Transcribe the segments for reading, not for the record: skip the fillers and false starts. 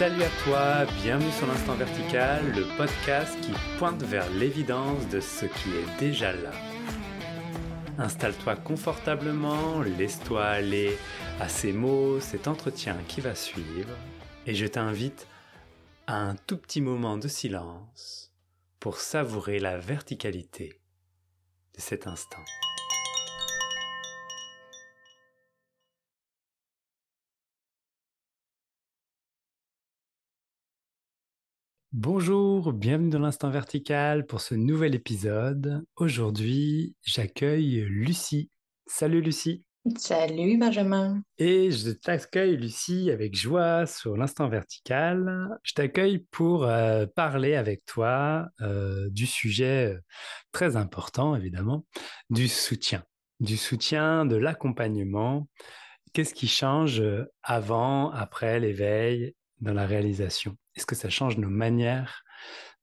Salut à toi, bienvenue sur l'Instant Vertical, le podcast qui pointe vers l'évidence de ce qui est déjà là. Installe-toi confortablement, laisse-toi aller à ces mots, cet entretien qui va suivre, et je t'invite à un tout petit moment de silence pour savourer la verticalité de cet instant. Bonjour, bienvenue dans l'Instant Vertical pour ce nouvel épisode. Aujourd'hui, j'accueille Lucie. Salut Lucie. Salut Benjamin. Et je t'accueille Lucie avec joie sur l'Instant Vertical. Je t'accueille pour parler avec toi du sujet très important évidemment, du soutien. Du soutien, de l'accompagnement. Qu'est-ce qui change avant, après l'éveil, dans la réalisation? Est-ce que ça change nos manières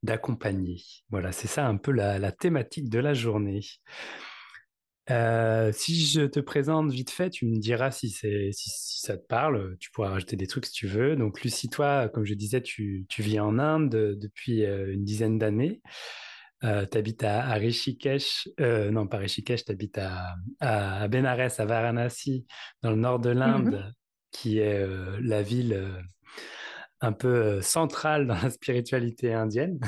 d'accompagner? Voilà, c'est ça un peu la thématique de la journée. Si je te présente vite fait, tu me diras si ça te parle. Tu pourras rajouter des trucs si tu veux. Donc, Lucie, toi, comme je disais, tu vis en Inde depuis une dizaine d'années. Tu habites à Rishikesh, non pas Rishikesh, tu habites à Benares, à Varanasi, dans le nord de Mhm. l'Inde, qui est la ville un peu centrale dans la spiritualité indienne.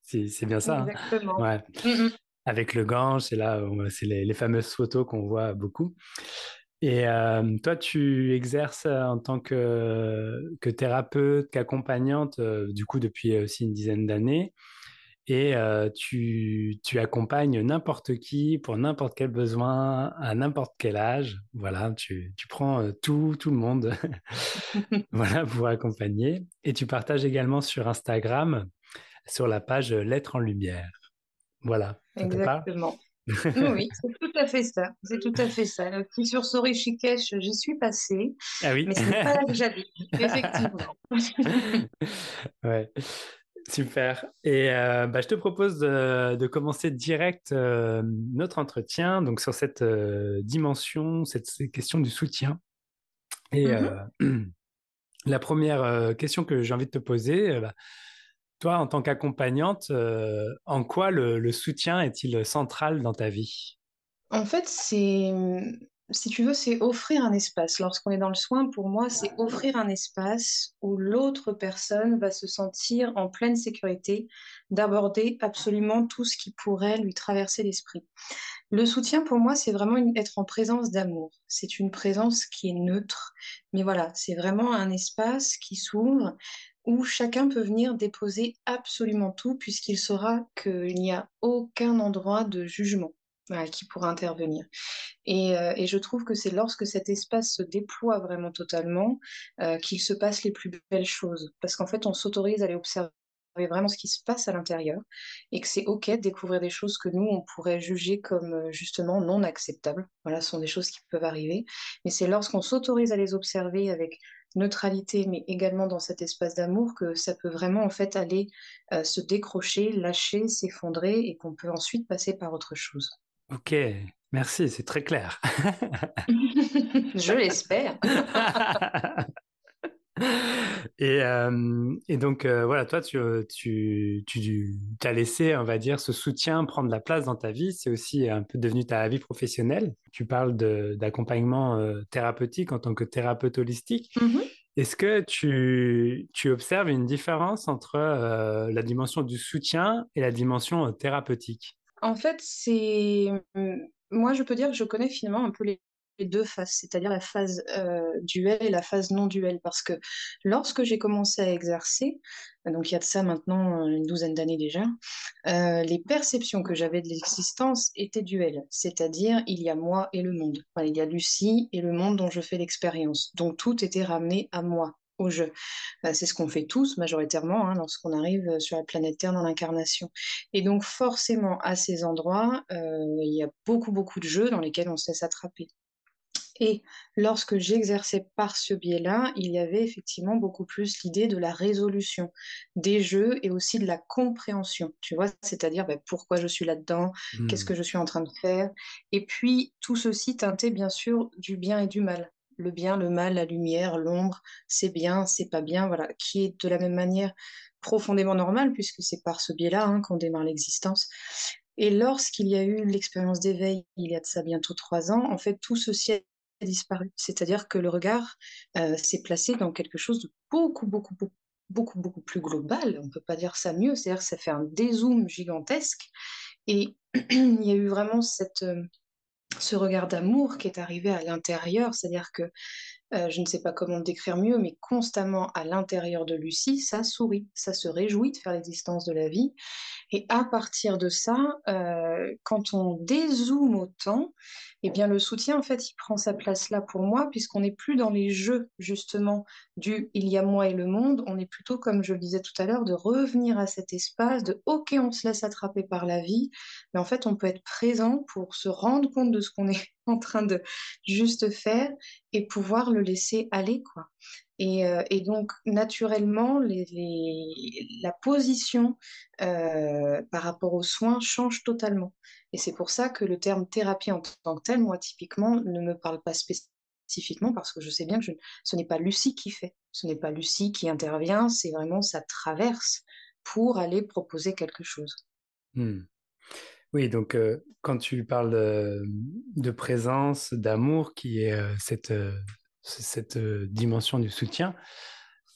C'est bien ça, hein? Exactement. Ouais. Mhm. Avec le Gange, c'est là, c'est les fameuses photos qu'on voit beaucoup. Et toi, tu exerces en tant que thérapeute, qu'accompagnante, du coup, depuis aussi une dizaine d'années. Et tu accompagnes n'importe qui pour n'importe quel besoin, à n'importe quel âge. Voilà, tu prends tout le monde voilà, pour accompagner. Et tu partages également sur Instagram, sur la page L'être en lumière. Voilà, ça te parle? Exactement. Oui, c'est tout à fait ça. C'est tout à fait ça. Le petit sursaut Rishikesh, j'y suis passée, Ah oui. mais ce n'est pas là que j'habite, effectivement. Ouais, super. Et je te propose de commencer direct notre entretien donc sur cette dimension, cette question du soutien. Et Mhm. la première question que j'ai envie de te poser, toi, en tant qu'accompagnante, en quoi le soutien est-il central dans ta vie? En fait, si tu veux, c'est offrir un espace. Lorsqu'on est dans le soin, pour moi, c'est offrir un espace où l'autre personne va se sentir en pleine sécurité d'aborder absolument tout ce qui pourrait lui traverser l'esprit. Le soutien, pour moi, c'est vraiment être en présence d'amour. C'est une présence qui est neutre, mais voilà, c'est vraiment un espace qui s'ouvre où chacun peut venir déposer absolument tout, puisqu'il saura qu'il n'y a aucun endroit de jugement. Voilà, qui pourra intervenir. Et je trouve que c'est lorsque cet espace se déploie vraiment totalement qu'il se passe les plus belles choses. Parce qu'en fait, on s'autorise à aller observer vraiment ce qui se passe à l'intérieur et que c'est OK de découvrir des choses que nous, on pourrait juger comme justement non acceptables. Voilà, ce sont des choses qui peuvent arriver. Mais c'est lorsqu'on s'autorise à les observer avec neutralité, mais également dans cet espace d'amour, que ça peut vraiment en fait aller se décrocher, lâcher, s'effondrer et qu'on peut ensuite passer par autre chose. Ok, merci, c'est très clair. Je l'espère. Et donc, voilà, toi, tu t'as laissé, on va dire, ce soutien prendre la place dans ta vie. C'est aussi un peu devenu ta vie professionnelle. Tu parles d'accompagnement thérapeutique en tant que thérapeute holistique. Mhm. Est-ce que tu observes une différence entre la dimension du soutien et la dimension thérapeutique? En fait, moi, je peux dire que je connais finalement un peu les deux phases, c'est-à-dire la phase duel et la phase non duel, parce que lorsque j'ai commencé à exercer, donc il y a de ça maintenant une douzaine d'années déjà, les perceptions que j'avais de l'existence étaient duelles, c'est-à-dire il y a moi et le monde. Enfin, il y a Lucie et le monde dont je fais l'expérience. Donc tout était ramené à moi, au jeu. C'est ce qu'on fait tous majoritairement hein, lorsqu'on arrive sur la planète Terre dans l'incarnation. Et donc forcément, à ces endroits, il y a beaucoup, beaucoup de jeux dans lesquels on se laisse attraper. Et lorsque j'exerçais par ce biais-là, il y avait effectivement beaucoup plus l'idée de la résolution des jeux et aussi de la compréhension, tu vois, c'est-à-dire pourquoi je suis là-dedans, qu'est-ce Hmm. que je suis en train de faire, et puis tout ceci teinté bien sûr du bien et du mal. le bien, le mal, la lumière, l'ombre, c'est bien, c'est pas bien, voilà, qui est de la même manière profondément normal, puisque c'est par ce biais-là hein, qu'on démarre l'existence. Et lorsqu'il y a eu l'expérience d'éveil, il y a de ça bientôt 3 ans, en fait, tout ceci a disparu. C'est-à-dire que le regard s'est placé dans quelque chose de beaucoup plus global. On ne peut pas dire ça mieux. C'est-à-dire que ça fait un dézoom gigantesque. Et il y a eu vraiment ce regard d'amour qui est arrivé à l'intérieur. C'est-à-dire que je ne sais pas comment le décrire mieux, mais constamment à l'intérieur de Lucie, ça sourit, ça se réjouit de faire l'existence de la vie. Et à partir de ça, quand on dézoome autant, eh bien le soutien, en fait, il prend sa place là pour moi, puisqu'on n'est plus dans les jeux, justement, du il y a moi et le monde. On est plutôt, comme je le disais tout à l'heure, de revenir à cet espace de OK, on se laisse attraper par la vie, mais en fait, on peut être présent pour se rendre compte de ce qu'on est en train de juste faire et pouvoir le laisser aller, quoi. Et donc, naturellement, la position par rapport aux soins change totalement. Et c'est pour ça que le terme thérapie en tant que tel, moi, typiquement, ne me parle pas spécifiquement parce que je sais bien que ce n'est pas Lucie qui fait, ce n'est pas Lucie qui intervient, c'est vraiment ça traverse pour aller proposer quelque chose. Hmm. Oui, donc quand tu parles de présence, d'amour, qui est cette dimension du soutien,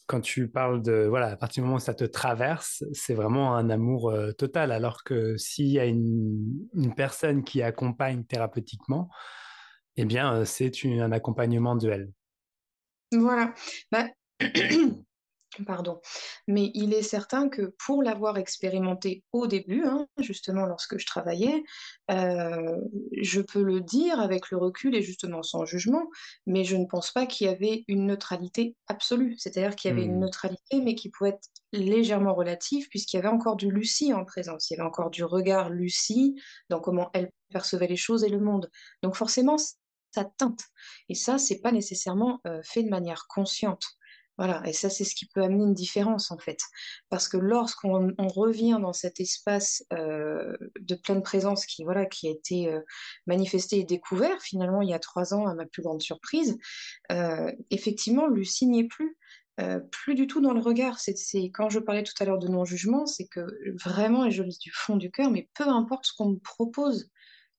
quand tu parles de, voilà, à partir du moment où ça te traverse, c'est vraiment un amour total. Alors que s'il y a une personne qui accompagne thérapeutiquement, eh bien, un accompagnement duel. Voilà. Bah, pardon. Mais il est certain que pour l'avoir expérimenté au début, hein, justement lorsque je travaillais, euh, je peux le dire avec le recul et justement sans jugement, mais je ne pense pas qu'il y avait une neutralité absolue. C'est-à-dire qu'il y avait une Hmm. neutralité, mais qui pouvait être légèrement relative, puisqu'il y avait encore du Lucie en présence. Il y avait encore du regard Lucie dans comment elle percevait les choses et le monde. Donc forcément, ça teinte. Et ça, c'est pas nécessairement fait de manière consciente. Voilà, et ça, c'est ce qui peut amener une différence en fait. Parce que lorsqu'on revient dans cet espace de pleine présence qui, voilà, qui a été manifesté et découvert finalement il y a 3 ans, à ma plus grande surprise, effectivement, Lucie n'y est plus. Plus du tout dans le regard. Quand je parlais tout à l'heure de non-jugement, c'est que vraiment, et je le dis du fond du cœur, mais peu importe ce qu'on me propose,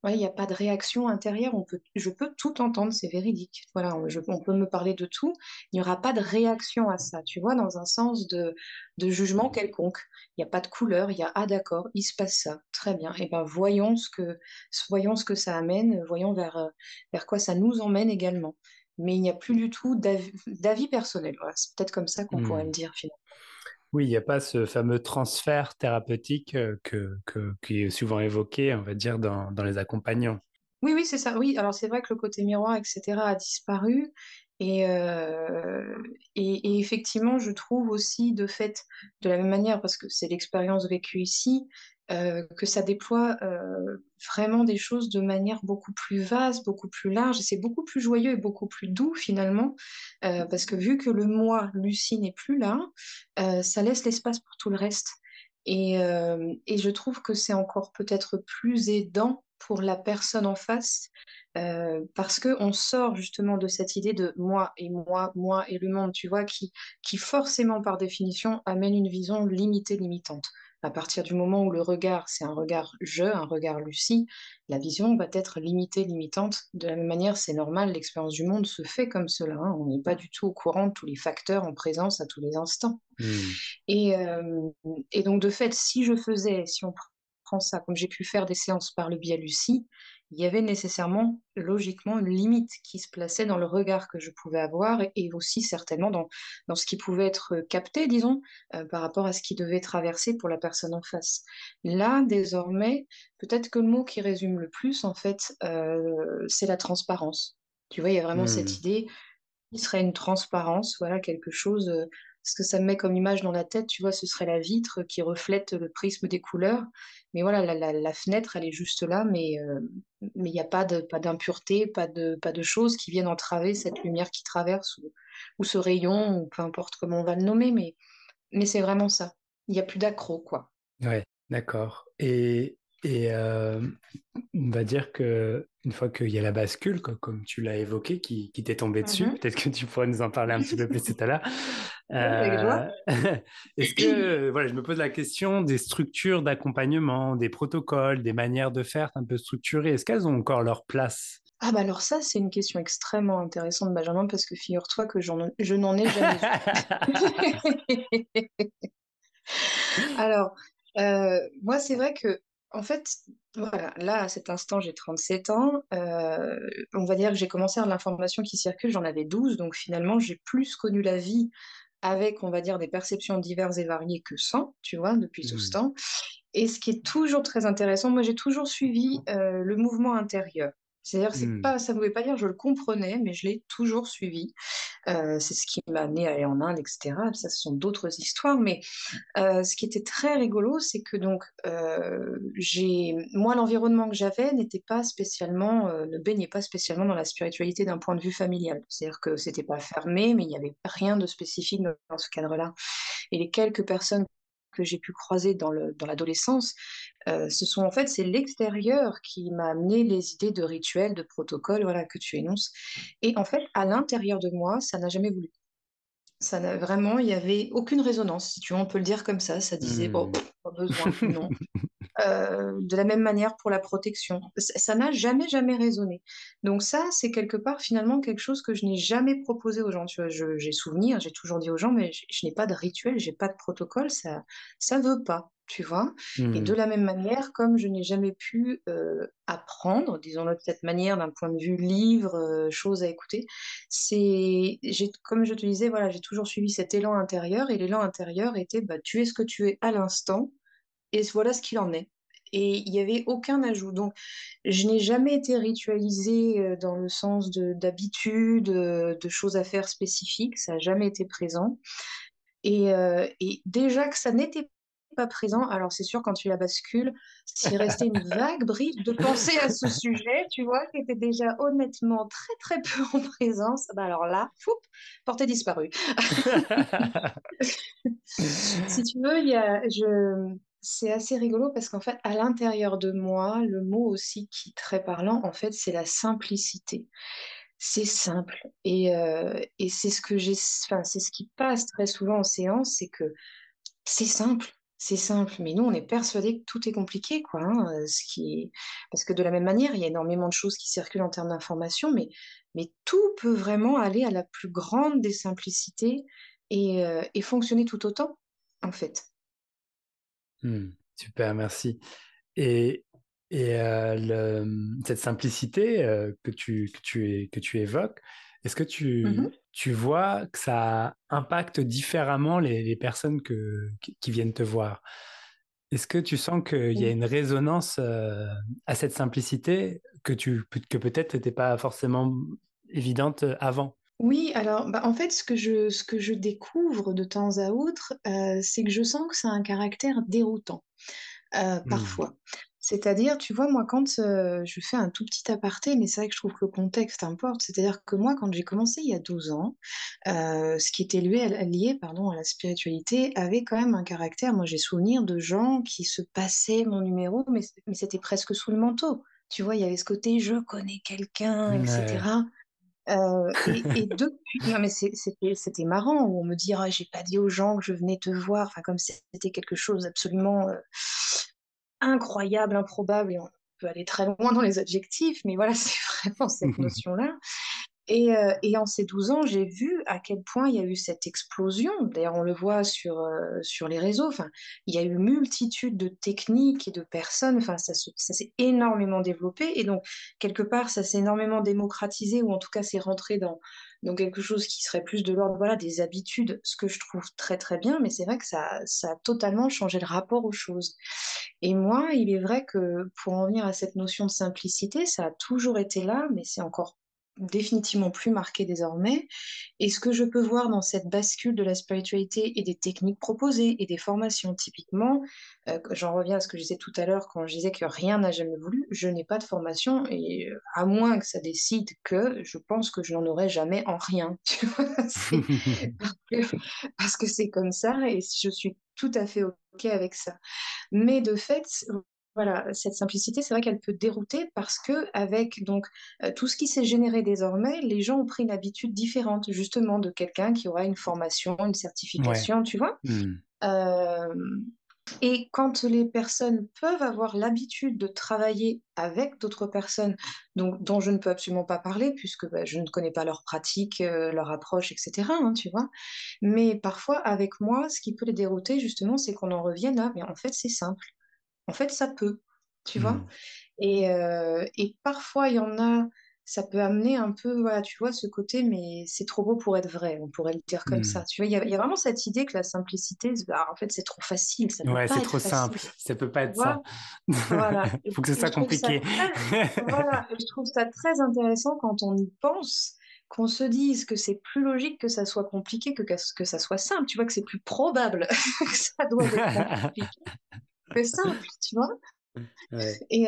ouais, il n'y a pas de réaction intérieure, je peux tout entendre, c'est véridique. Voilà, on peut me parler de tout, il n'y aura pas de réaction à ça, tu vois, dans un sens de jugement quelconque. Il n'y a pas de couleur, il y a ah d'accord, il se passe ça, très bien. Et ben voyons ce que ça amène, voyons vers quoi ça nous emmène également. Mais il n'y a plus du tout d'avis personnel. Voilà, c'est peut-être comme ça qu'on pourrait le Hmm. dire finalement. Oui, il n'y a pas ce fameux transfert thérapeutique qui est souvent évoqué, on va dire, dans les accompagnants. Oui, oui, c'est ça. Oui, alors c'est vrai que le côté miroir, etc., a disparu. Et, et effectivement, je trouve aussi, de fait, de la même manière, parce que c'est l'expérience vécue ici, que ça déploie vraiment des choses de manière beaucoup plus vaste, beaucoup plus large. Et c'est beaucoup plus joyeux et beaucoup plus doux, finalement, parce que vu que le moi, Lucie, n'est plus là, ça laisse l'espace pour tout le reste. Et je trouve que c'est encore peut-être plus aidant pour la personne en face, parce qu'on sort justement de cette idée de moi et le monde, tu vois, qui forcément par définition amène une vision limitée, limitante. À partir du moment où le regard, c'est un regard je, un regard Lucie, la vision va être limitée, limitante. De la même manière, c'est normal, l'expérience du monde se fait comme cela, hein. On n'est pas du tout au courant de tous les facteurs en présence à tous les instants. Hmm. Et, euh, et donc, de fait, si on prend ça, comme j'ai pu faire des séances par le biais Lucie, il y avait nécessairement, logiquement, une limite qui se plaçait dans le regard que je pouvais avoir et aussi certainement dans ce qui pouvait être capté, disons, par rapport à ce qui devait traverser pour la personne en face. Là, désormais, peut-être que le mot qui résume le plus, en fait, c'est la transparence. Tu vois, il y a vraiment cette Hmm. idée qui serait une transparence, voilà, quelque chose, ce que ça me met comme image dans la tête, tu vois, ce serait la vitre qui reflète le prisme des couleurs. Mais voilà, la fenêtre, elle est juste là, mais il n'y a pas d'impureté, pas de choses qui viennent entraver cette lumière qui traverse ou ce rayon, ou peu importe comment on va le nommer, mais c'est vraiment ça. Il n'y a plus d'accro, quoi. Ouais, d'accord. Et on va dire que une fois qu'il y a la bascule, comme tu l'as évoqué, qui t'est tombée dessus, Mhm. peut-être que tu pourrais nous en parler un petit peu plus tout à l'heure. Oui, avec joie. Euh, Est-ce que, voilà, je me pose la question des structures d'accompagnement, des protocoles, des manières de faire un peu structurées, est-ce qu'elles ont encore leur place? Ah bah alors ça, c'est une question extrêmement intéressante, Benjamin, parce que figure-toi que je n'en ai jamais eu. Alors, moi, c'est vrai que, en fait, voilà, là, à cet instant, j'ai 37 ans. On va dire que j'ai commencé à l'information qui circule, j'en avais 12. Donc finalement, j'ai plus connu la vie avec, on va dire, des perceptions diverses et variées que sans, tu vois, depuis tout ce Hmm. temps. Et ce qui est toujours très intéressant, moi, j'ai toujours suivi le mouvement intérieur. C'est-à-dire, c'est Hmm. pas, ça ne voulait pas dire que je le comprenais, mais je l'ai toujours suivi. C'est ce qui m'a amené à aller en Inde, etc. Ça, ce sont d'autres histoires, mais ce qui était très rigolo, c'est que donc moi l'environnement que j'avais n'était pas spécialement, ne baignait pas spécialement dans la spiritualité d'un point de vue familial. C'est-à-dire que c'était pas fermé, mais il n'y avait rien de spécifique dans ce cadre-là. Et les quelques personnes que j'ai pu croiser dans l'adolescence, ce sont en fait c'est l'extérieur qui m'a amené les idées de rituels, de protocoles, voilà que tu énonces. Et en fait, à l'intérieur de moi, ça n'a jamais voulu. Ça n'a vraiment, il y avait aucune résonance, si tu veux, on peut le dire comme ça disait, bon, Hmm. pff, pas besoin, non. De la même manière pour la protection. Ça n'a jamais, jamais résonné. Donc ça, c'est quelque part finalement quelque chose que je n'ai jamais proposé aux gens. Tu vois, j'ai souvenir, j'ai toujours dit aux gens, mais je n'ai pas de rituel, j'ai pas de protocole, ça veut pas, tu vois. Et de Hmm. la même manière, comme je n'ai jamais pu apprendre, disons-le de cette manière, d'un point de vue livre, chose à écouter, comme je te disais, voilà, j'ai toujours suivi cet élan intérieur, et l'élan intérieur était, bah, tu es ce que tu es à l'instant et voilà ce qu'il en est. Et il n'y avait aucun ajout. Donc, je n'ai jamais été ritualisée dans le sens d'habitude, de choses à faire spécifiques. Ça n'a jamais été présent. Et déjà que ça n'était pas présent, alors c'est sûr, quand tu la bascules, s'il restait une vague bribe de pensée à ce sujet, tu vois, qui était déjà honnêtement très, très peu en présence, bah alors là, foup, portée disparue. Si tu veux, c'est assez rigolo parce qu'en fait, à l'intérieur de moi, le mot aussi qui est très parlant, en fait, c'est la simplicité. C'est simple. Et c'est ce que enfin, c'est ce qui passe très souvent en séance, c'est que c'est simple. C'est simple, mais nous, on est persuadés que tout est compliqué, quoi. Parce que de la même manière, il y a énormément de choses qui circulent en termes d'information, mais tout peut vraiment aller à la plus grande des simplicités et fonctionner tout autant, en fait. Hmm. Super, merci. Et, cette simplicité que tu évoques, est-ce que Mhm. tu vois que ça impacte différemment les personnes qui viennent te voir? Est-ce que tu sens qu'il y a une résonance à cette simplicité que peut-être n'était pas forcément évidente avant? Oui, alors bah, en fait, ce que je découvre de temps à autre, c'est que je sens que ça a un caractère déroutant. Hmm. Parfois. C'est-à-dire, tu vois, moi, quand je fais un tout petit aparté, mais c'est vrai que je trouve que le contexte importe. C'est-à-dire que moi, quand j'ai commencé il y a 12 ans, ce qui était lié, pardon, à la spiritualité avait quand même un caractère. Moi, j'ai souvenir de gens qui se passaient mon numéro, mais c'était presque sous le manteau. Tu vois, il y avait ce côté je connais quelqu'un, Ouais. etc. Et depuis, non mais c'était marrant où on me dit ah, j'ai pas dit aux gens que je venais te voir, enfin comme si c'était quelque chose d'absolument incroyable, improbable, et on peut aller très loin dans les adjectifs, mais voilà, c'est vraiment cette notion-là. Et en ces 12 ans, j'ai vu à quel point il y a eu cette explosion. D'ailleurs, on le voit sur les réseaux. Enfin, il y a eu multitude de techniques et de personnes. Enfin, ça s'est énormément développé. Et donc, quelque part, ça s'est énormément démocratisé, ou en tout cas, c'est rentré dans quelque chose qui serait plus de l'ordre, voilà, des habitudes, ce que je trouve très, très bien. Mais c'est vrai que ça a totalement changé le rapport aux choses. Et moi, il est vrai que pour en venir à cette notion de simplicité, ça a toujours été là, mais c'est encore définitivement plus marqué désormais. Et ce que je peux voir dans cette bascule de la spiritualité et des techniques proposées et des formations, typiquement, j'en reviens à ce que je disais tout à l'heure quand je disais que rien n'a jamais voulu, je n'ai pas de formation et à moins que ça décide que, je pense que je n'en aurai jamais en rien. Tu vois, parce que c'est comme ça et je suis tout à fait OK avec ça. Mais de fait, voilà, cette simplicité, c'est vrai qu'elle peut dérouter parce que avec donc tout ce qui s'est généré désormais, les gens ont pris une habitude différente, justement, de quelqu'un qui aura une formation, une Ouais. certification, tu vois? Hmm. Hem Et quand les personnes peuvent avoir l'habitude de travailler avec d'autres personnes, donc dont je ne peux absolument pas parler puisque, bah, je ne connais pas leurs pratiques, leur approche et cetera, hein, tu vois? Mais parfois avec moi, ce qui peut les dérouter justement, c'est qu'on en revienne à: «Mais en fait, c'est simple. En fait, ça peut», tu vois? Hmm. Et parfois, il y en a, ça peut amener un peu, voilà, tu vois, ce côté, mais c'est trop beau pour être vrai, on pourrait le dire comme Hmm. ça. Tu vois, il y a vraiment cette idée que la simplicité, bah, en fait, c'est trop facile, ça peut Ouais, c'est pas être trop facile. simple. Ça peut pas Tu être vois? ça. Voilà. Faut que ce Et je soit trouve ça compliqué. très, voilà, et je trouve ça très intéressant quand on y pense, qu'on se dise que c'est plus logique que ça soit compliqué que ça soit simple. Tu vois, que c'est plus probable que ça doit être compliqué que simple, tu vois? Ouais. Et,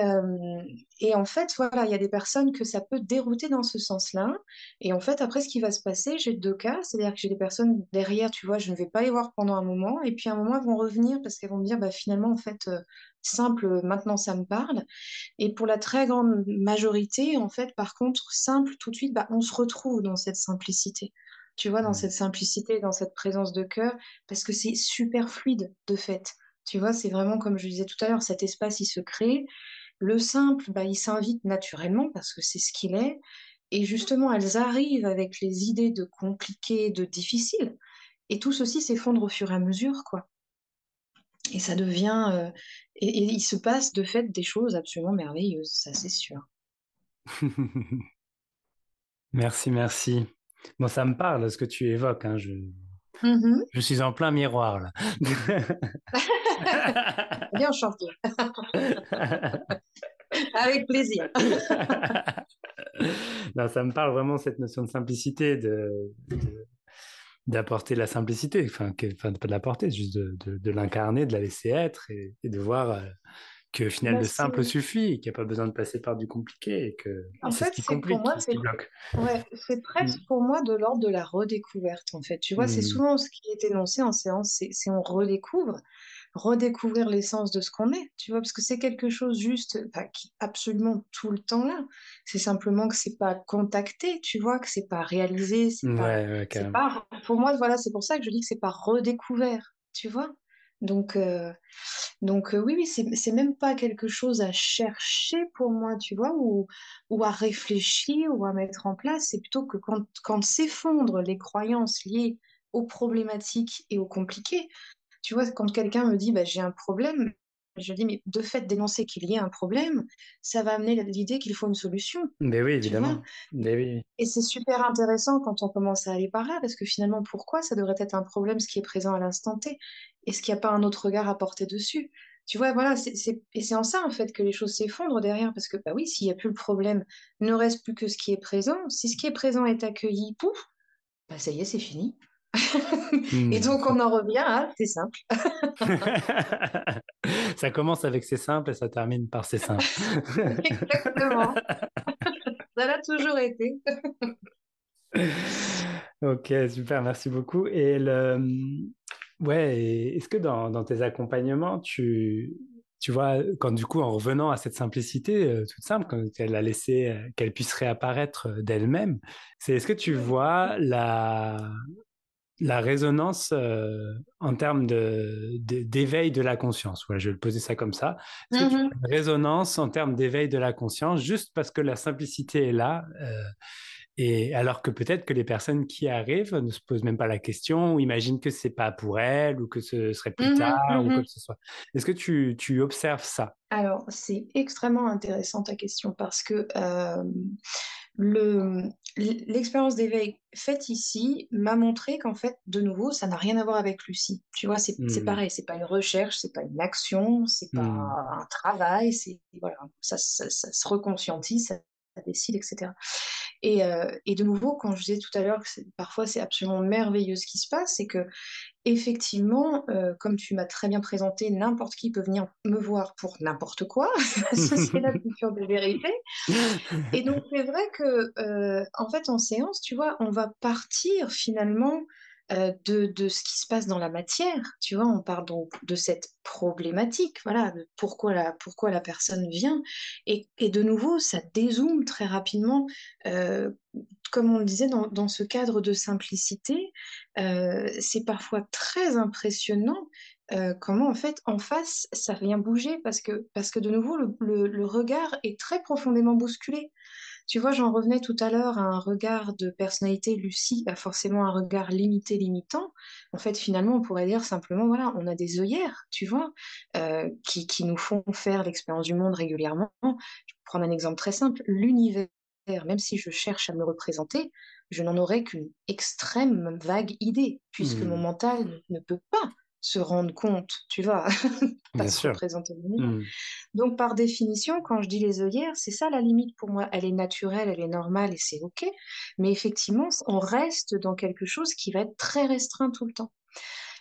et en fait, voilà, il y a des personnes que ça peut dérouter dans ce sens-là. Et en fait, après, ce qui va se passer, j'ai 2 cas, c'est-à-dire que j'ai des personnes derrière, tu vois, je ne vais pas les voir pendant un moment, et puis à un moment, elles vont revenir parce qu'elles vont me dire: «Bah, finalement, en fait, simple, maintenant ça me parle». Et pour la très grande majorité, en fait, par contre, simple, tout de suite, bah, on se retrouve dans cette simplicité. Tu vois, dans Hmm. cette simplicité, dans cette présence de cœur, parce que c'est super fluide, de fait. Tu vois, c'est vraiment comme je disais tout à l'heure, cet espace, il se crée. Le simple, bah, il s'invite naturellement parce que c'est ce qu'il est. Et justement, elles arrivent avec les idées de compliqué, de difficile. Et tout ceci s'effondre au fur et à mesure, quoi. Et ça devient, et il se passe de fait des choses absolument merveilleuses, ça c'est sûr. Merci, merci. Bon, ça me parle ce que tu évoques, hein. Mmh. Je suis en plein miroir là. Bien chanté, avec plaisir. Non, ça me parle vraiment cette notion de simplicité, d'apporter la simplicité, enfin pas de l'apporter, juste de l'incarner, de la laisser être et de voir que au final Bah, le c'est simple suffit, qu'il n'y a pas besoin de passer par du compliqué et en c'est ce fait, qui c'est pour complique, moi, c'est ce qui bloque. ouais, c'est presque Mm. pour moi de l'ordre de la redécouverte, en fait. Tu vois? C'est Mm. souvent ce qui est énoncé en séance, c'est on redécouvre. Redécouvrir l'essence de ce qu'on est, tu vois? Parce que c'est quelque chose juste, enfin, qui est absolument tout le temps là. C'est simplement que c'est pas contacté, tu vois? Que c'est pas réalisé, Ouais, ouais, c'est carrément. pas pour moi, voilà, c'est pour ça que je dis que c'est pas redécouvert, tu vois? Donc oui, oui, c'est même pas quelque chose à chercher pour moi, tu vois? Ou à réfléchir ou à mettre en place. C'est plutôt que quand s'effondrent les croyances liées aux problématiques et aux compliqués, tu vois, quand quelqu'un me dit: «Bah, j'ai un problème», je dis: «Mais de fait d'énoncer qu'il y ait un problème, ça va amener l'idée qu'il faut une solution», Mais oui, tu vois? évidemment. Mais oui. Et c'est super intéressant quand on commence à aller par là, parce que finalement, pourquoi ça devrait être un problème, ce qui est présent à l'instant T? Est-ce qu'il n'y a pas un autre regard à porter dessus? Tu vois, voilà, c'est en ça, en fait, que les choses s'effondrent derrière, parce que, bah oui, s'il y a plus le problème, ne reste plus que ce qui est présent. Si ce qui est présent est accueilli, pouf, bah ça y est, c'est fini. Et Mm. donc on en revient à: «C'est simple». Ça commence avec c'est simple et ça termine par c'est simple. Exactement, ça l'a toujours été. Ok, super, merci beaucoup. Ouais, est-ce que dans tes accompagnements, tu vois, quand du coup, en revenant à cette simplicité toute simple, quand elle a laissé qu'elle puisse réapparaître d'elle-même, est-ce que tu Oui. vois la résonance en termes d'éveil de la conscience? Ouais, je vais le poser ça comme ça. Est-ce que tu Mmh. vois une résonance en termes d'éveil de la conscience juste parce que la simplicité est là? Et alors que peut-être que les personnes qui arrivent ne se posent même pas la question ou imaginent que c'est pas pour elles ou que ce serait plus Mmh mh. tard ou quoi Mmh. que ce soit. Est-ce que tu observes ça? Alors, c'est extrêmement intéressant ta question parce que, le l'expérience d'éveil faite ici m'a montré qu'en fait, de nouveau, ça n'a rien à voir avec Lucie. Tu vois? C'est Hmm. pareil, c'est pas une recherche, c'est pas une action, c'est pas Hmm. un travail, c'est voilà, ça se reconscientise, ça décide et cetera. Et de nouveau, quand je disais tout à l'heure que parfois c'est absolument merveilleux ce qui se passe, c'est que effectivement, comme tu m'as très bien présenté, n'importe qui peut venir me voir pour n'importe quoi. Ça, c'est la plus pure des vérités. Et donc c'est vrai que, en fait, en séance, tu vois, on va partir finalement, de ce qui se passe dans la matière. Tu vois, on parle donc de cette problématique, voilà, de pourquoi la personne vient. Et de nouveau, ça dézoome très rapidement. euh, Comme on le disait, dans ce cadre de simplicité, c'est parfois très impressionnant comment, en fait, en face, ça vient bouger parce que de nouveau, le regard est très profondément bousculé. Tu vois, j'en revenais tout à l'heure à un regard de personnalité lucide, pas forcément un regard limité, limitant. En fait, finalement, on pourrait dire simplement, voilà, on a des œillères, tu vois, qui nous font faire l'expérience du monde régulièrement. Je vais prendre un exemple très simple. L'univers, même si je cherche à me le représenter, je n'en aurai qu'une extrême vague idée, puisque mon Hmm. mental ne peut pas se rendre compte, tu vois, pas Bien se sûr. représenter le monde. Hmm. Donc, par définition, quand je dis les œillères, c'est ça la limite pour moi. Elle est naturelle, elle est normale et c'est OK. Mais effectivement, on reste dans quelque chose qui va être très restreint tout le temps.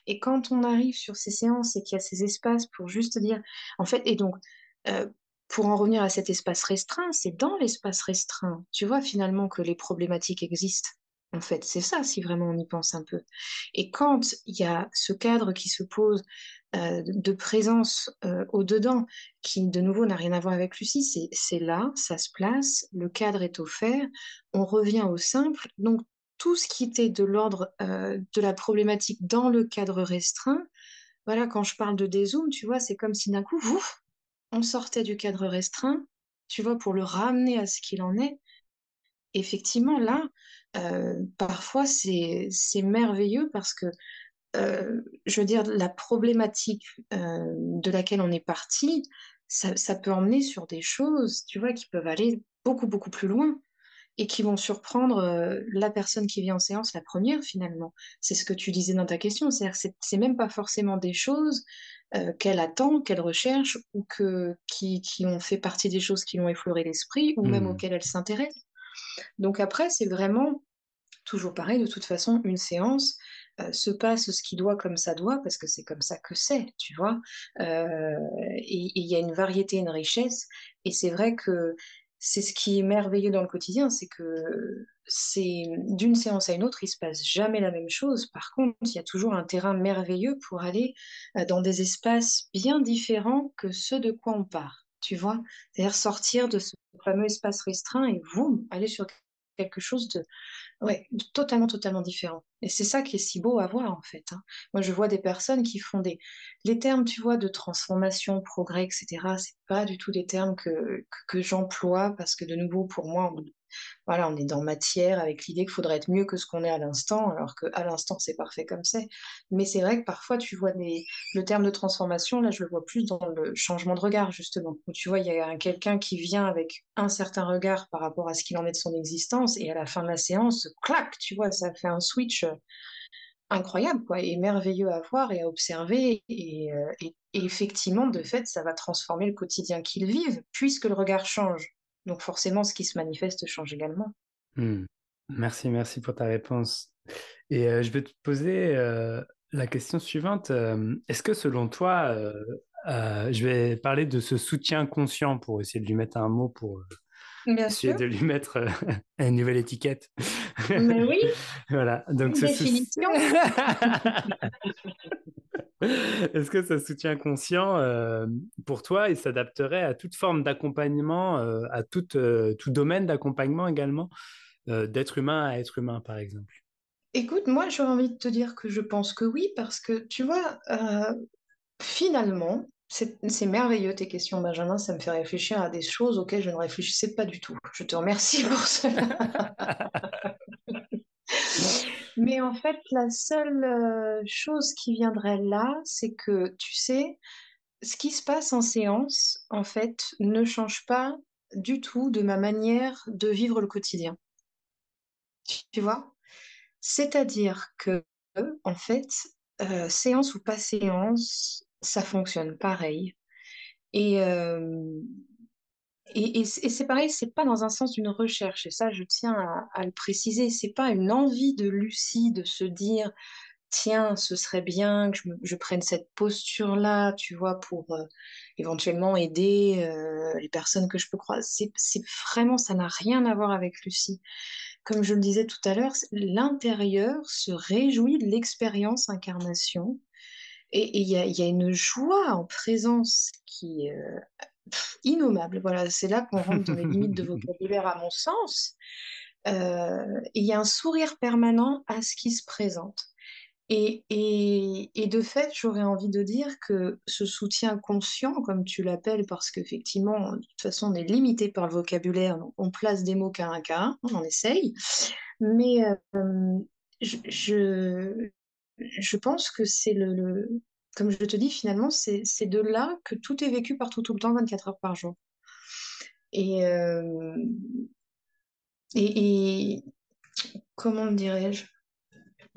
Et quand on arrive sur ces séances et qu'il y a ces espaces pour juste dire, en fait, et donc, euh, pour en revenir à cet espace restreint, c'est dans l'espace restreint, tu vois, finalement, que les problématiques existent. En fait, c'est ça, si vraiment on y pense un peu. Et quand il y a ce cadre qui se pose de présence au-dedans, qui de nouveau n'a rien à voir avec Lucie, c'est là, ça se place, le cadre est offert, on revient au simple. Donc, tout ce qui était de l'ordre de la problématique dans le cadre restreint, voilà, quand je parle de dézoom, tu vois, c'est comme si d'un coup, ouf, on sortait du cadre restreint, tu vois, pour le ramener à ce qu'il en est. Effectivement, là, parfois, c'est merveilleux parce que, je veux dire, la problématique de laquelle on est parti, ça peut emmener sur des choses, tu vois, qui peuvent aller beaucoup, beaucoup plus loin et qui vont surprendre la personne qui vient en séance, la première finalement. C'est ce que tu disais dans ta question, c'est-à-dire que c'est même pas forcément des choses qu'elle attend, qu'elle recherche ou qui ont fait partie des choses qui l'ont effleuré l'esprit ou même Hmm. auxquelles elle s'intéresse. Donc après, c'est vraiment toujours pareil, de toute façon, une séance se passe ce qui doit comme ça doit, parce que c'est comme ça que c'est, tu vois. Et il y a une variété, une richesse, et c'est vrai que c'est ce qui est merveilleux dans le quotidien, c'est que c'est d'une séance à une autre, il se passe jamais la même chose. Par contre, il y a toujours un terrain merveilleux pour aller dans des espaces bien différents que ceux de quoi on part, tu vois. C'est-à-dire sortir de ce fameux espace restreint et boum, aller sur quelque chose de ouais, totalement, totalement différent. Et c'est ça qui est si beau à voir, en fait, hein. Moi, je vois des personnes qui font des... Les termes, tu vois, de transformation, progrès, etc., c'est pas du tout des termes que j'emploie parce que, de nouveau, pour moi, voilà, on est dans matière avec l'idée qu'il faudrait être mieux que ce qu'on est à l'instant, alors qu'à l'instant, c'est parfait comme c'est. Mais c'est vrai que parfois, tu vois le terme de transformation, là, je le vois plus dans le changement de regard, justement. Où tu vois, il y a quelqu'un qui vient avec un certain regard par rapport à ce qu'il en est de son existence, et à la fin de la séance, clac, tu vois, ça fait un switch incroyable, quoi, et merveilleux à voir et à observer. Et effectivement, de fait, ça va transformer le quotidien qu'ils vivent, puisque le regard change. Donc forcément, ce qui se manifeste change également. Hmm. Merci, merci pour ta réponse. Et je vais te poser la question suivante. Est-ce que selon toi, je vais parler de ce soutien conscient pour essayer de lui mettre un mot, pour Bien essayer sûr. de lui mettre une nouvelle étiquette. Mais oui, Voilà, donc une ce définition. Est-ce que ce soutien conscient, pour toi, il s'adapterait à toute forme d'accompagnement, à tout domaine d'accompagnement également, d'être humain à être humain, par exemple? Écoute, moi, j'aurais envie de te dire que je pense que oui, parce que tu vois, finalement, c'est merveilleux tes questions, Benjamin. Ça me fait réfléchir à des choses auxquelles je ne réfléchissais pas du tout. Je te remercie pour cela. Mais en fait, la seule chose qui viendrait là, c'est que, tu sais, ce qui se passe en séance, en fait, ne change pas du tout de ma manière de vivre le quotidien. Tu vois? C'est-à-dire que, en fait, séance ou pas séance, ça fonctionne pareil. Et, et c'est pareil, c'est pas dans un sens d'une recherche, et ça, je tiens à le préciser. C'est pas une envie de Lucie de se dire, tiens, ce serait bien que je prenne cette posture-là, tu vois, pour éventuellement aider les personnes que je peux croiser. C'est vraiment, ça n'a rien à voir avec Lucie. comme je le disais tout à l'heure, l'intérieur se réjouit de l'expérience incarnation. Et il y a une joie en présence qui est innommable. Voilà, c'est là qu'on rentre dans les limites de vocabulaire à mon sens. Et il y a un sourire permanent à ce qui se présente. Et de fait, j'aurais envie de dire que ce soutien conscient, comme tu l'appelles, parce qu'effectivement, de toute façon, on est limité par le vocabulaire, donc on place des mots qu'à un, on en essaye, mais je, je, je pense que c'est comme je te dis, finalement, c'est de là que tout est vécu partout, tout le temps, 24 heures par jour. Et, euh, et comment le dirais-je?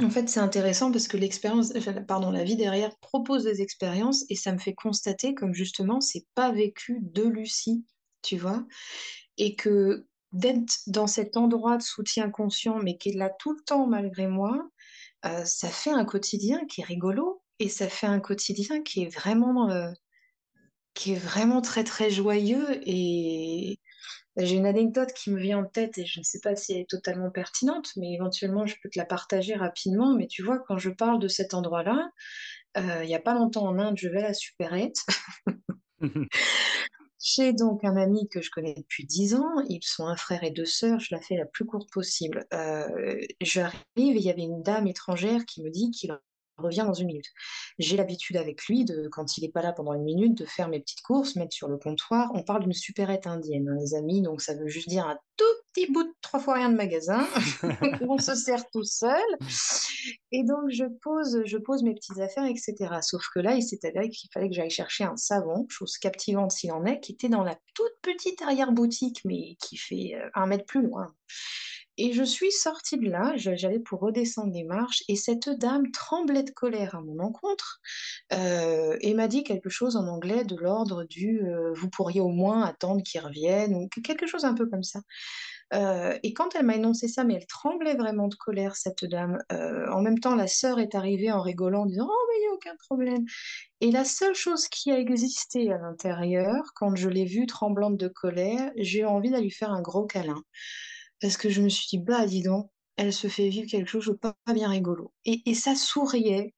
En fait, c'est intéressant parce que la vie derrière propose des expériences et ça me fait constater comme justement, c'est pas vécu de Lucie, tu vois, et que d'être dans cet endroit de soutien conscient, mais qui est là tout le temps malgré moi, ça fait un quotidien qui est rigolo et ça fait un quotidien qui est vraiment très très joyeux. Et j'ai une anecdote qui me vient en tête et je ne sais pas si elle est totalement pertinente, mais éventuellement je peux te la partager rapidement. Mais tu vois, quand je parle de cet endroit-là, il n'y a pas longtemps en Inde, je vais à la supérette. J'ai donc un ami que je connais depuis 10 ans. Ils sont un frère et deux sœurs. Je la fais la plus courte possible. J'arrive et il y avait une dame étrangère qui me dit qu'il revient dans une minute. J'ai l'habitude avec lui, quand il n'est pas là pendant une minute, de faire mes petites courses, mettre sur le comptoir. On parle d'une supérette indienne, hein, les amis, donc ça veut juste dire un tout petit bout de 3 fois rien de magasin où on se sert tout seul. Et donc, je pose mes petites affaires, etc. Sauf que là, il s'est avéré qu'il fallait que j'aille chercher un savon, chose captivante s'il en est, qui était dans la toute petite arrière-boutique, mais qui fait 1 mètre plus loin. Et je suis sortie de là, j'allais pour redescendre les marches, et cette dame tremblait de colère à mon encontre, et m'a dit quelque chose en anglais de l'ordre du vous pourriez au moins attendre qu'il revienne, ou quelque chose un peu comme ça. Et quand elle m'a énoncé ça, mais elle tremblait vraiment de colère, cette dame. En même temps, la sœur est arrivée en rigolant, en disant «Oh, mais il n'y a aucun problème». Et la seule chose qui a existé à l'intérieur, quand je l'ai vue tremblante de colère, j'ai eu envie d'aller lui faire un gros câlin. Parce que je me suis dit, bah, dis donc, elle se fait vivre quelque chose de pas bien rigolo. Et ça souriait.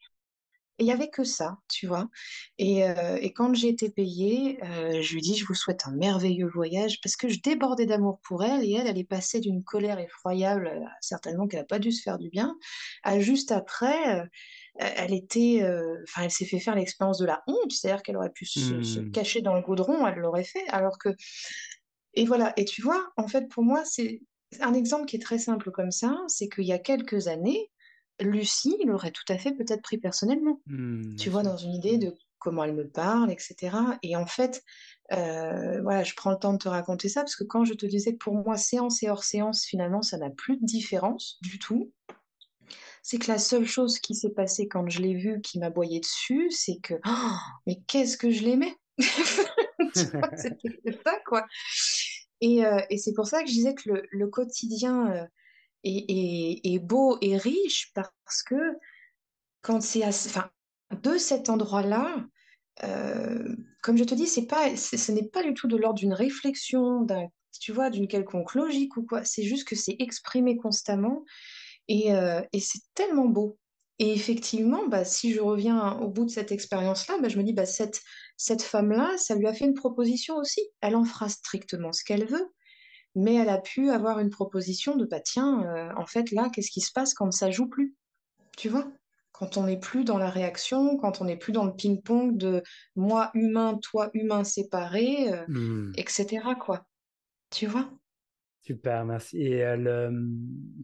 Et il n'y avait que ça, tu vois. Et quand j'ai été payée, je lui ai dit, je vous souhaite un merveilleux voyage parce que je débordais d'amour pour elle et elle est passée d'une colère effroyable, certainement qu'elle n'a pas dû se faire du bien, à juste après, elle était, enfin, elle s'est fait faire l'expérience de la honte, c'est-à-dire qu'elle aurait pu se Hmm. cacher dans le goudron, elle l'aurait fait, alors que, et voilà. Et tu vois, en fait, pour moi, c'est un exemple qui est très simple comme ça, c'est qu'il y a quelques années, Lucie l'aurait tout à fait peut-être pris personnellement, Bien tu vois, sûr. dans une idée de comment elle me parle, etc. Et en fait, voilà, je prends le temps de te raconter ça parce que quand je te disais que pour moi, séance et hors séance, finalement, ça n'a plus de différence du tout, c'est que la seule chose qui s'est passée quand je l'ai vue, qui m'a boyé dessus, c'est que, oh, mais qu'est-ce que je l'aimais! Tu vois, c'était ça, quoi. Et c'est pour ça que je disais que le quotidien est beau et riche parce que quand enfin, de cet endroit-là, comme je te dis, ce n'est pas du tout de l'ordre d'une réflexion, tu vois, d'une quelconque logique ou quoi. C'est juste que c'est exprimé constamment et c'est tellement beau. Et effectivement, bah, si je reviens au bout de cette expérience-là, bah, je me dis, bah, cette femme-là, ça lui a fait une proposition aussi. Elle en fera strictement ce qu'elle veut, mais elle a pu avoir une proposition de, bah, tiens, en fait, là, qu'est-ce qui se passe quand ça joue plus? Tu vois? Quand on n'est plus dans la réaction, quand on n'est plus dans le ping-pong de moi humain, toi humain séparés, Hmm. etc., quoi. Tu vois? Super, merci. Et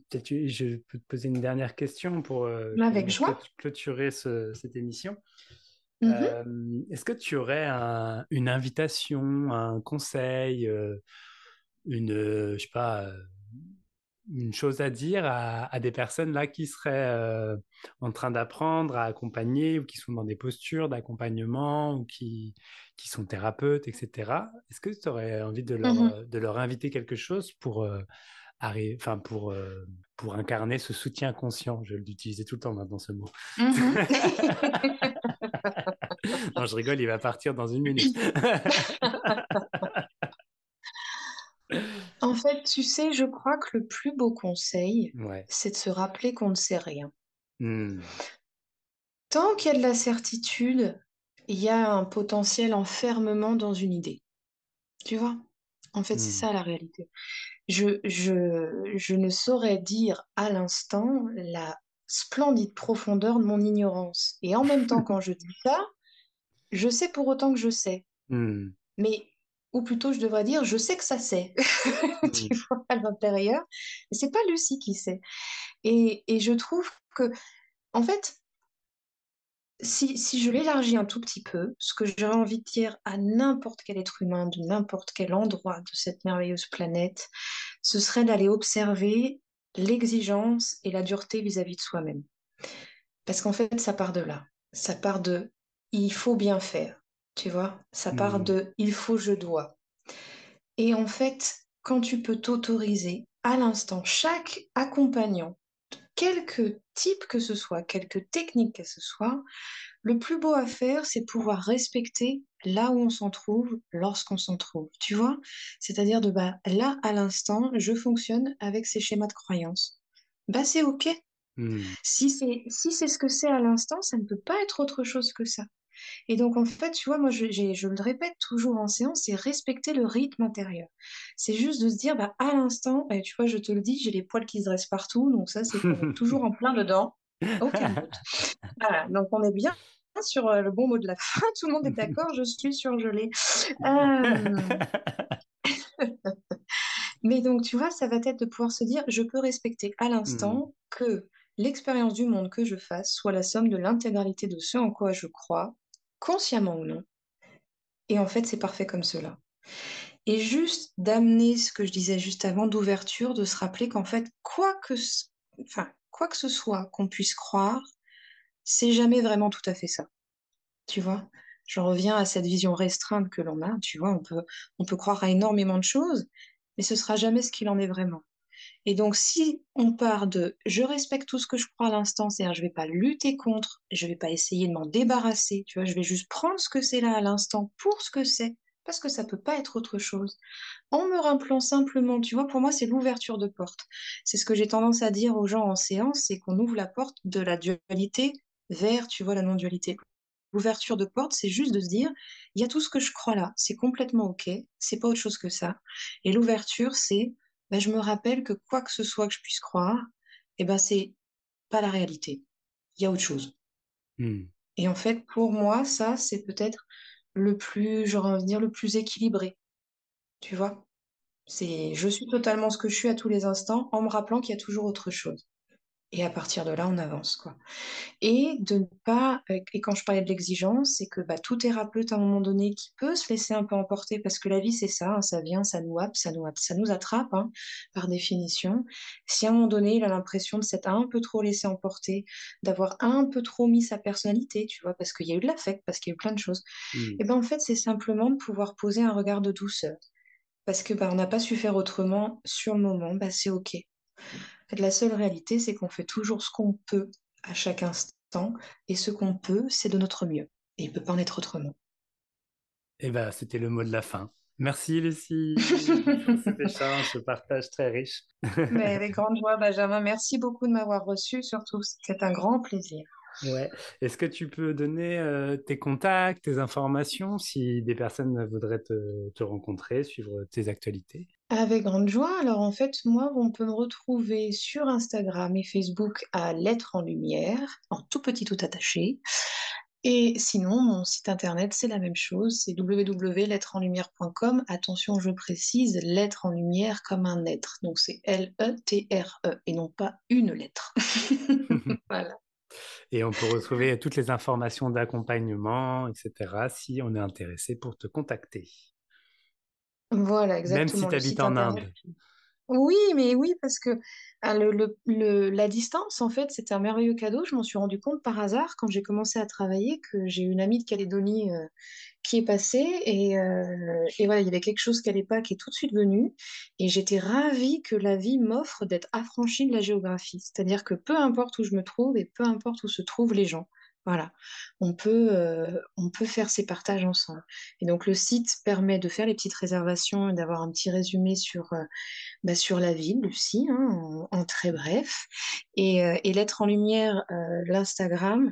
peut-être je peux te poser une dernière question pour Avec finalement joie. clôturer cette émission. Mhm. Est-ce que tu aurais une invitation, un conseil, je sais pas, une chose à dire à des personnes là qui seraient en train d'apprendre à accompagner ou qui sont dans des postures d'accompagnement ou qui sont thérapeutes, etc. Est-ce que tu aurais envie Mhm. de leur inviter quelque chose pour, enfin, pour incarner ce soutien conscient? Je vais l'utiliser tout le temps maintenant, ce mot. Mhm. Non, je rigole, il va partir dans une minute. En fait, fait, tu sais, je crois que le plus beau conseil, Ouais. c'est de se rappeler qu'on ne sait rien. Hmm. Tant qu'il y a de la certitude, il y a un potentiel enfermement dans une idée. Tu vois? En fait, c'est Hmm. ça la réalité. Je ne saurais dire à l'instant la splendide profondeur de mon ignorance. Et en même temps, quand je dis ça, je sais pour autant que je sais. Hmm. Mais, ou plutôt, je devrais dire, je sais que ça sait. Hmm. Tu vois, à l'intérieur. Mais c'est pas Lucie qui sait. Et je trouve que, en fait, si je l'élargis un tout petit peu, ce que j'aurais envie de dire à n'importe quel être humain, de n'importe quel endroit de cette merveilleuse planète, ce serait d'aller observer l'exigence et la dureté vis-à-vis de soi-même. Parce qu'en fait, ça part de là. Ça part de il faut bien faire, tu vois? Ça part Hmm. de il faut, je dois. Et en fait, quand tu peux t'autoriser à l'instant, chaque accompagnant, quelque type que ce soit, quelque technique que ce soit, le plus beau à faire, c'est pouvoir respecter là où on s'en trouve lorsqu'on s'en trouve. Tu vois? C'est-à-dire de bah, là, à l'instant, je fonctionne avec ces schémas de croyance. Bah, c'est OK. Hmm. Si c'est ce que c'est à l'instant, ça ne peut pas être autre chose que ça. Et donc, en fait, tu vois, moi, je le répète toujours en séance, c'est respecter le rythme intérieur. C'est juste de se dire, bah, à l'instant, et tu vois, je te le dis, j'ai les poils qui se dressent partout, donc ça, c'est qu'on est toujours en plein dedans. Aucun doute. Voilà, donc on est bien sur le bon mot de la fin. Tout le monde est d'accord, je suis surgelée. Euh, mais donc, tu vois, ça va être de pouvoir se dire, je peux respecter à Hmm. l'instant que l'expérience du monde que je fasse soit la somme de l'intégralité de ce en quoi je crois, consciemment ou non. Et en fait, c'est parfait comme cela. Et juste d'amener ce que je disais juste avant d'ouverture, de se rappeler qu'en fait, enfin, quoi que ce soit qu'on puisse croire, c'est jamais vraiment tout à fait ça. Tu vois? J'en reviens à cette vision restreinte que l'on a, tu vois, on peut croire à énormément de choses, mais ce sera jamais ce qu'il en est vraiment. Et donc, si on part de je respecte tout ce que je crois à l'instant, c'est-à-dire je vais pas lutter contre, je vais pas essayer de m'en débarrasser, tu vois, je vais juste prendre ce que c'est là à l'instant pour ce que c'est, parce que ça peut pas être autre chose. En me rappelant simplement, tu vois, pour moi, c'est l'ouverture de porte. C'est ce que j'ai tendance à dire aux gens en séance, c'est qu'on ouvre la porte de la dualité vers, tu vois, la non-dualité. L'ouverture de porte, c'est juste de se dire, il y a tout ce que je crois là, c'est complètement OK, c'est pas autre chose que ça. Et l'ouverture, c'est, ben, je me rappelle que quoi que ce soit que je puisse croire, eh ben, c'est pas la réalité. Il y a autre chose. Hmm. Et en fait, pour moi, ça, c'est peut-être le plus, j'aurais envie de dire, le plus équilibré, tu vois? C'est, je suis totalement ce que je suis à tous les instants en me rappelant qu'il y a toujours autre chose. Et à partir de là, on avance, quoi. Et de ne pas, et quand je parlais de l'exigence, c'est que bah, tout thérapeute à un moment donné qui peut se laisser un peu emporter, parce que la vie c'est ça, hein, ça vient, ça nous attrape hein, par définition. Si à un moment donné il a l'impression de s'être un peu trop laissé emporter, d'avoir un peu trop mis sa personnalité, tu vois, parce qu'il y a eu de l'affect, parce qu'il y a eu plein de choses, Hmm. et ben en fait c'est simplement de pouvoir poser un regard de douceur, parce que bah, on n'a pas su faire autrement sur le moment, bah, c'est ok. En fait, la seule réalité, c'est qu'on fait toujours ce qu'on peut à chaque instant, et ce qu'on peut, c'est de notre mieux. Et il ne peut pas en être autrement. Eh ben, c'était le mot de la fin. Merci Lucie pour cet échange, ce partage très riche. Mais avec grande joie, Benjamin, merci beaucoup de m'avoir reçu, surtout, c'est un grand plaisir. Ouais. Est-ce que tu peux donner tes contacts, tes informations si des personnes voudraient te rencontrer, suivre tes actualités? Avec grande joie. Alors en fait, moi, on peut me retrouver sur Instagram et Facebook à Lettres en Lumière, en tout petit tout attaché. Et sinon, mon site internet, c'est la même chose, c'est www.lettresenlumière.com. Attention, je précise, lettre en lumière comme un être. Donc c'est L-E-T-R-E et non pas une lettre. Voilà. Et on peut retrouver toutes les informations d'accompagnement, etc., si on est intéressé pour te contacter. Voilà, Même si exactement, tu le habites site en internet. Inde. Oui, mais oui, parce que la distance, en fait, c'était un merveilleux cadeau. Je m'en suis rendu compte par hasard quand j'ai commencé à travailler que j'ai une amie de Calédonie qui est passée et voilà, il y avait quelque chose qui n'allait pas, qui est tout de suite venu. Et j'étais ravie que la vie m'offre d'être affranchie de la géographie. C'est-à-dire que peu importe où je me trouve et peu importe où se trouvent les gens, Voilà, on peut faire ces partages ensemble. Et donc le site permet de faire les petites réservations et d'avoir un petit résumé sur la ville aussi, hein, en très bref. Et Lettre en Lumière, l'Instagram,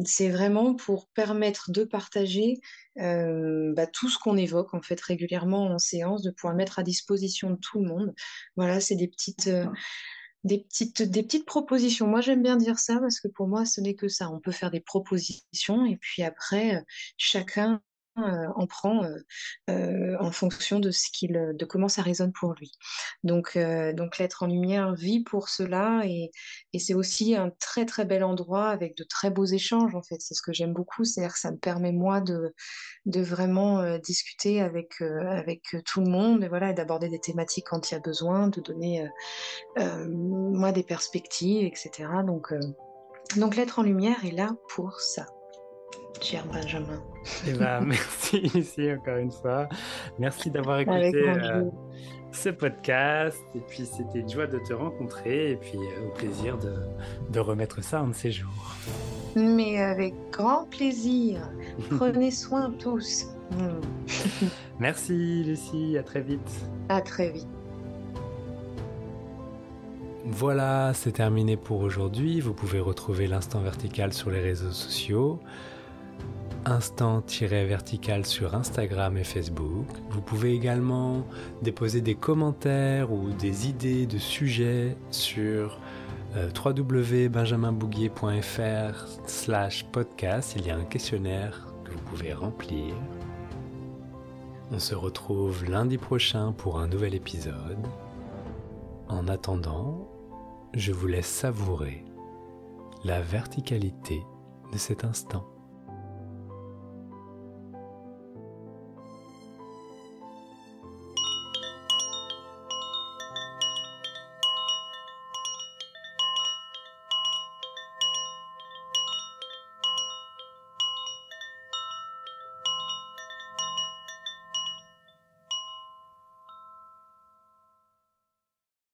c'est vraiment pour permettre de partager tout ce qu'on évoque en fait régulièrement en séance, de pouvoir le mettre à disposition de tout le monde. Voilà, c'est des petites propositions. Moi, j'aime bien dire ça parce que pour moi, ce n'est que ça. On peut faire des propositions et puis après, chacun en prend en fonction de comment ça résonne pour lui. Donc l'être en lumière vit pour cela et c'est aussi un très très bel endroit avec de très beaux échanges en fait. C'est ce que j'aime beaucoup, c'est-à-dire que ça me permet moi de vraiment discuter avec tout le monde et voilà, et d'aborder des thématiques quand il y a besoin, de donner moi des perspectives, etc. Donc l'être en lumière est là pour ça, cher Benjamin. Eh ben, merci ici encore une fois. Merci d'avoir Avec écouté grand joie. ce podcast. Et puis, c'était une joie de te rencontrer. Et puis, au plaisir de remettre ça un de ces jours. Mais avec grand plaisir. Prenez soin tous. Merci, Lucie. À très vite. À très vite. Voilà, c'est terminé pour aujourd'hui. Vous pouvez retrouver l'Instant Vertical sur les réseaux sociaux. Instant-vertical sur Instagram et Facebook. Vous pouvez également déposer des commentaires ou des idées de sujets sur www.benjaminbouguier.fr/podcast. Il y a un questionnaire que vous pouvez remplir. On se retrouve lundi prochain pour un nouvel épisode. En attendant, je vous laisse savourer la verticalité de cet instant.